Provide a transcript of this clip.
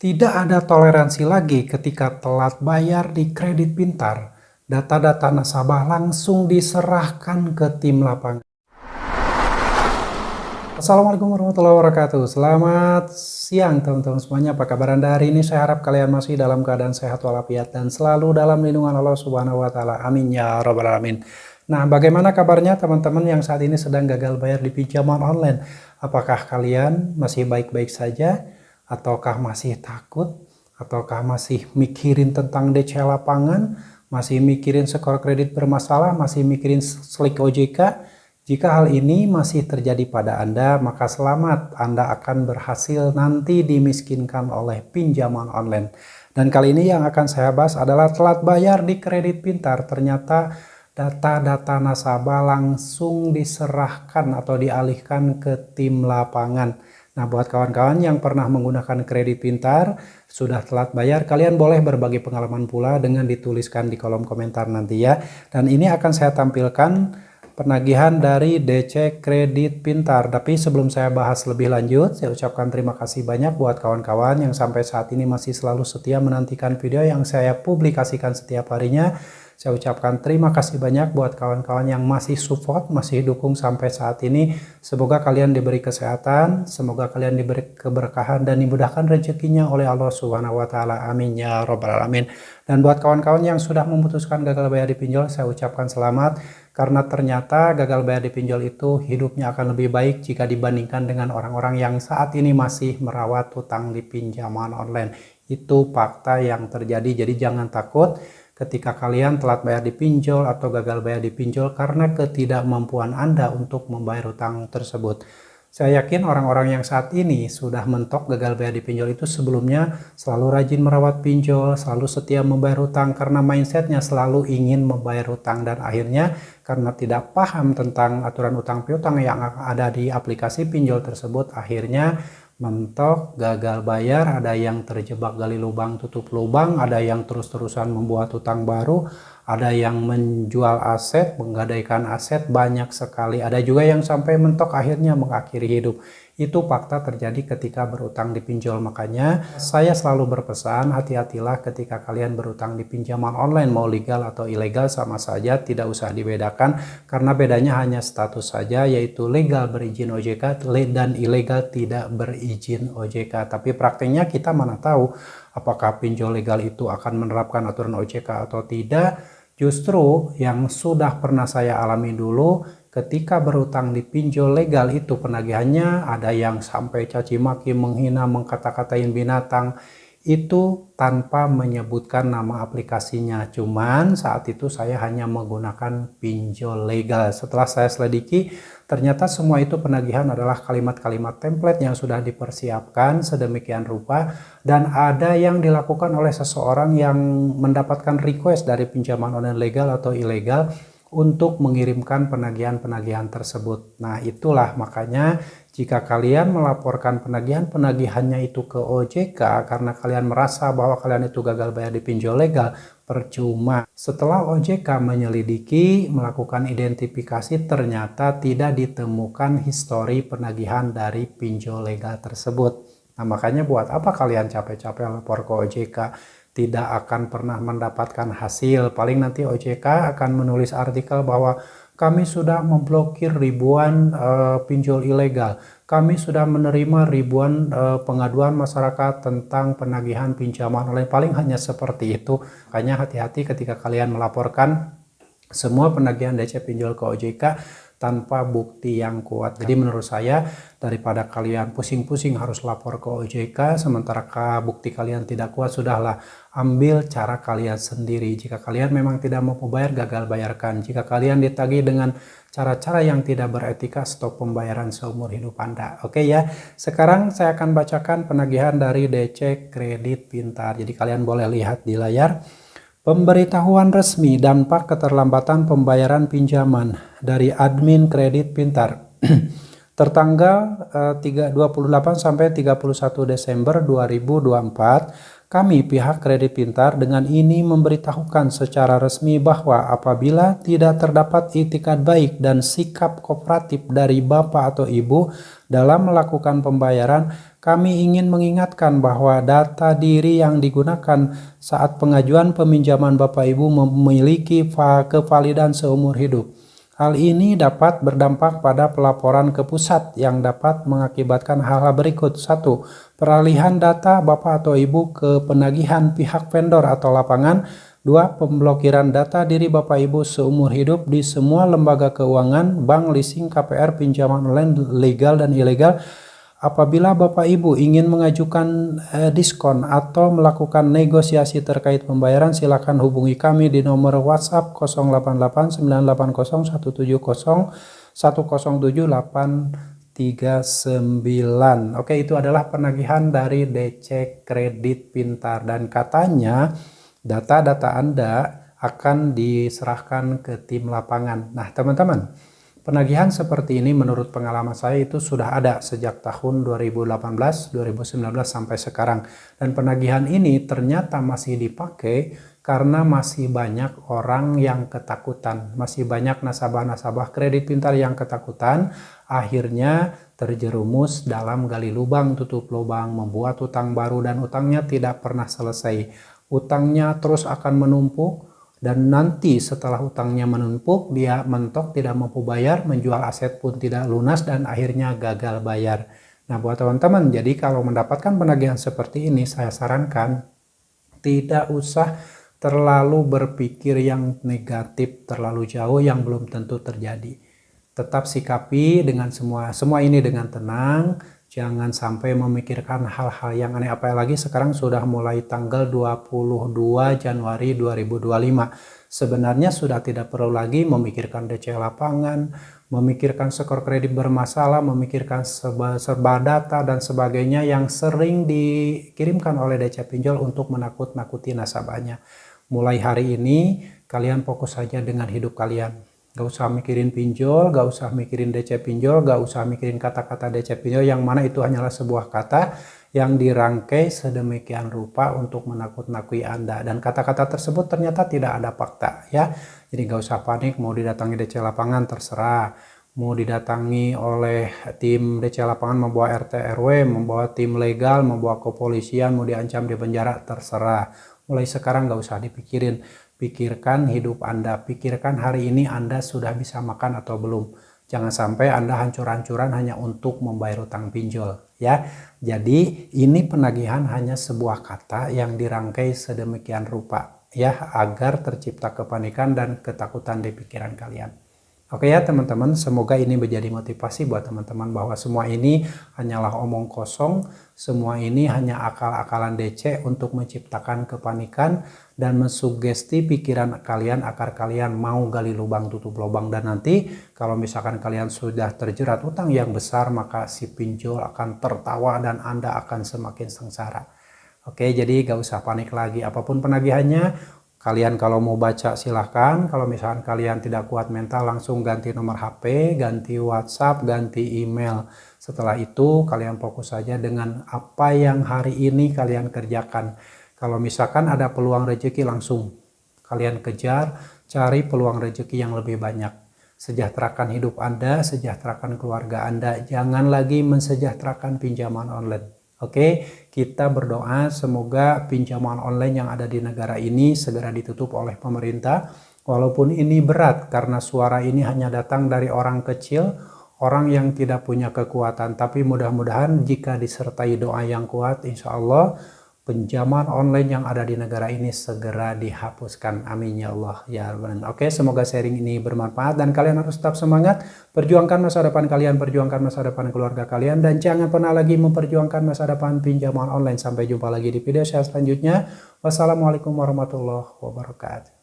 Tidak ada toleransi lagi ketika telat bayar di kredit pintar. Data-data nasabah langsung diserahkan ke tim lapangan. Assalamualaikum warahmatullahi wabarakatuh. Selamat siang teman-teman semuanya. Apa kabar Anda hari ini? Saya harap kalian masih dalam keadaan sehat walafiat dan selalu dalam lindungan Allah Subhanahu wa taala. Amin ya rabbal alamin. Nah, bagaimana kabarnya teman-teman yang saat ini sedang gagal bayar di pinjaman online? Apakah kalian masih baik-baik saja? Ataukah masih takut? Ataukah masih mikirin tentang DC lapangan? Masih mikirin skor kredit bermasalah? Masih mikirin slik OJK? Jika hal ini masih terjadi pada Anda, maka selamat, Anda akan berhasil nanti dimiskinkan oleh pinjaman online. Dan kali ini yang akan saya bahas adalah telat bayar di kredit pintar. Ternyata data-data nasabah langsung diserahkan atau dialihkan ke tim lapangan. Nah, buat kawan-kawan yang pernah menggunakan kredit pintar, sudah telat bayar, kalian boleh berbagi pengalaman pula dengan dituliskan di kolom komentar nanti ya. Dan ini akan saya tampilkan penagihan dari DC Kredit Pintar. Tapi sebelum saya bahas lebih lanjut, saya ucapkan terima kasih banyak buat kawan-kawan yang sampai saat ini masih selalu setia menantikan video yang saya publikasikan setiap harinya. Saya ucapkan terima kasih banyak buat kawan-kawan yang masih support, masih dukung sampai saat ini. Semoga kalian diberi kesehatan, semoga kalian diberi keberkahan dan dimudahkan rezekinya oleh Allah Subhanahu wa taala. Amin ya rabbal alamin. Dan buat kawan-kawan yang sudah memutuskan gagal bayar di pinjol, saya ucapkan selamat. Karena ternyata gagal bayar di pinjol itu hidupnya akan lebih baik jika dibandingkan dengan orang-orang yang saat ini masih merawat hutang di pinjaman online. Itu fakta yang terjadi, jadi jangan takut ketika kalian telat bayar di pinjol atau gagal bayar di pinjol karena ketidakmampuan Anda untuk membayar hutang tersebut. Saya yakin orang-orang yang saat ini sudah mentok gagal bayar di pinjol itu sebelumnya selalu rajin merawat pinjol, selalu setia membayar hutang karena mindsetnya selalu ingin membayar hutang, dan akhirnya karena tidak paham tentang aturan utang piutang yang ada di aplikasi pinjol tersebut, akhirnya mentok, gagal bayar, ada yang terjebak gali lubang tutup lubang, ada yang terus-terusan membuat hutang baru, ada yang menjual aset, menggadaikan aset, banyak sekali. Ada juga yang sampai mentok akhirnya mengakhiri hidup. Itu fakta terjadi ketika berutang di pinjol. Makanya saya selalu berpesan, hati-hatilah ketika kalian berutang di pinjaman online, mau legal atau ilegal sama saja, tidak usah dibedakan karena bedanya hanya status saja, yaitu legal berizin OJK dan ilegal tidak berizin OJK. Tapi prakteknya kita mana tahu apakah pinjol legal itu akan menerapkan aturan OJK atau tidak. Justru yang sudah pernah saya alami dulu, ketika berutang di pinjol legal itu penagihannya ada yang sampai caci maki, menghina, mengkata-katain binatang, itu tanpa menyebutkan nama aplikasinya. Cuman saat itu saya hanya menggunakan pinjol legal. Setelah saya selidiki, ternyata semua itu penagihan adalah kalimat-kalimat template yang sudah dipersiapkan sedemikian rupa, dan ada yang dilakukan oleh seseorang yang mendapatkan request dari pinjaman online legal atau ilegal untuk mengirimkan penagihan-penagihan tersebut. Nah, itulah makanya jika kalian melaporkan penagihan-penagihannya itu ke OJK karena kalian merasa bahwa kalian itu gagal bayar di pinjol legal, percuma. Setelah OJK menyelidiki, melakukan identifikasi, ternyata tidak ditemukan histori penagihan dari pinjol legal tersebut. Nah, makanya buat apa kalian capek-capek lapor ke OJK? Tidak akan pernah mendapatkan hasil. Paling nanti OJK akan menulis artikel bahwa kami sudah memblokir ribuan pinjol ilegal. Kami sudah menerima ribuan pengaduan masyarakat tentang penagihan pinjaman online. Paling hanya seperti itu. Makanya hati-hati ketika kalian melaporkan semua penagihan DC pinjol ke OJK tanpa bukti yang kuat. Jadi menurut saya daripada kalian pusing-pusing harus lapor ke OJK sementara bukti kalian tidak kuat, sudahlah ambil cara kalian sendiri. Jika kalian memang tidak mau membayar, gagal bayarkan. Jika kalian ditagih dengan cara-cara yang tidak beretika, stop pembayaran seumur hidup Anda. Oke ya, sekarang saya akan bacakan penagihan dari DC Kredit Pintar. Jadi kalian boleh lihat di layar. Pemberitahuan resmi dampak keterlambatan pembayaran pinjaman dari admin Kredit Pintar tertanggal 28 sampai 31 Desember 2024. Kami pihak Kredit Pintar dengan ini memberitahukan secara resmi bahwa apabila tidak terdapat itikat baik dan sikap kooperatif dari Bapak atau Ibu dalam melakukan pembayaran, Kami ingin mengingatkan bahwa data diri yang digunakan saat pengajuan peminjaman Bapak Ibu memiliki kevalidan seumur hidup. Hal ini dapat berdampak pada pelaporan ke pusat yang dapat mengakibatkan hal-hal berikut. 1. Peralihan data Bapak atau Ibu ke penagihan pihak vendor atau lapangan. 2. Pemblokiran data diri Bapak Ibu seumur hidup di semua lembaga keuangan, bank, leasing, KPR, pinjaman online legal dan ilegal. Apabila Bapak Ibu ingin mengajukan diskon atau melakukan negosiasi terkait pembayaran, silakan hubungi kami di nomor WhatsApp 088 980 170 107 839. Oke, itu adalah penagihan dari DC Kredit Pintar dan katanya data-data Anda akan diserahkan ke tim lapangan. Nah, teman-teman, penagihan seperti ini menurut pengalaman saya itu sudah ada sejak tahun 2018, 2019 sampai sekarang. Dan penagihan ini ternyata masih dipakai karena masih banyak orang yang ketakutan. Masih banyak nasabah-nasabah kredit pintar yang ketakutan. Akhirnya terjerumus dalam gali lubang, tutup lubang, membuat utang baru dan utangnya tidak pernah selesai. Utangnya terus akan menumpuk. Dan nanti setelah utangnya menumpuk, dia mentok tidak mampu bayar, menjual aset pun tidak lunas dan akhirnya gagal bayar. Nah, buat teman-teman, jadi kalau mendapatkan penagihan seperti ini, saya sarankan tidak usah terlalu berpikir yang negatif terlalu jauh yang belum tentu terjadi. Tetap sikapi dengan semua ini dengan tenang. Jangan sampai memikirkan hal-hal yang aneh, apalagi sekarang sudah mulai tanggal 22 Januari 2025. Sebenarnya sudah tidak perlu lagi memikirkan DC lapangan, memikirkan skor kredit bermasalah, memikirkan serba data dan sebagainya yang sering dikirimkan oleh DC pinjol untuk menakut-nakuti nasabahnya. Mulai hari ini kalian fokus saja dengan hidup kalian. Gak usah mikirin pinjol, gak usah mikirin DC pinjol, gak usah mikirin kata-kata DC pinjol yang mana itu hanyalah sebuah kata yang dirangkai sedemikian rupa untuk menakut-nakui Anda. Dan kata-kata tersebut ternyata tidak ada fakta ya. Jadi gak usah panik, mau didatangi DC lapangan terserah. Mau didatangi oleh tim DC lapangan membawa RT RW, membawa tim legal, membawa kepolisian, mau diancam di penjara terserah. Mulai sekarang gak usah dipikirin. Pikirkan hidup Anda, pikirkan hari ini Anda sudah bisa makan atau belum. Jangan sampai Anda hancur-hancuran hanya untuk membayar utang pinjol ya. Jadi ini penagihan hanya sebuah kata yang dirangkai sedemikian rupa ya agar tercipta kepanikan dan ketakutan di pikiran kalian. Oke ya teman-teman, semoga ini menjadi motivasi buat teman-teman bahwa semua ini hanyalah omong kosong, semua ini hanya akal-akalan DC untuk menciptakan kepanikan dan mensugesti pikiran kalian agar kalian mau gali lubang tutup lubang, dan nanti kalau misalkan kalian sudah terjerat utang yang besar maka si pinjol akan tertawa dan Anda akan semakin sengsara. Oke, jadi gak usah panik lagi apapun penagihannya. Kalian kalau mau baca silahkan, kalau misalkan kalian tidak kuat mental langsung ganti nomor HP, ganti WhatsApp, ganti email. Setelah itu kalian fokus saja dengan apa yang hari ini kalian kerjakan. Kalau misalkan ada peluang rezeki langsung kalian kejar, cari peluang rezeki yang lebih banyak. Sejahterakan hidup Anda, sejahterakan keluarga Anda, jangan lagi mensejahterakan pinjaman online. Oke, kita berdoa semoga pinjaman online yang ada di negara ini segera ditutup oleh pemerintah. Walaupun ini berat karena suara ini hanya datang dari orang kecil, orang yang tidak punya kekuatan. Tapi mudah-mudahan jika disertai doa yang kuat, insya Allah pinjaman online yang ada di negara ini segera dihapuskan. Amin ya Allah ya Rabbal. Oke, semoga sharing ini bermanfaat dan kalian harus tetap semangat. Perjuangkan masa depan kalian, perjuangkan masa depan keluarga kalian, dan jangan pernah lagi memperjuangkan masa depan pinjaman online. Sampai jumpa lagi di video saya selanjutnya. Wassalamualaikum warahmatullahi wabarakatuh.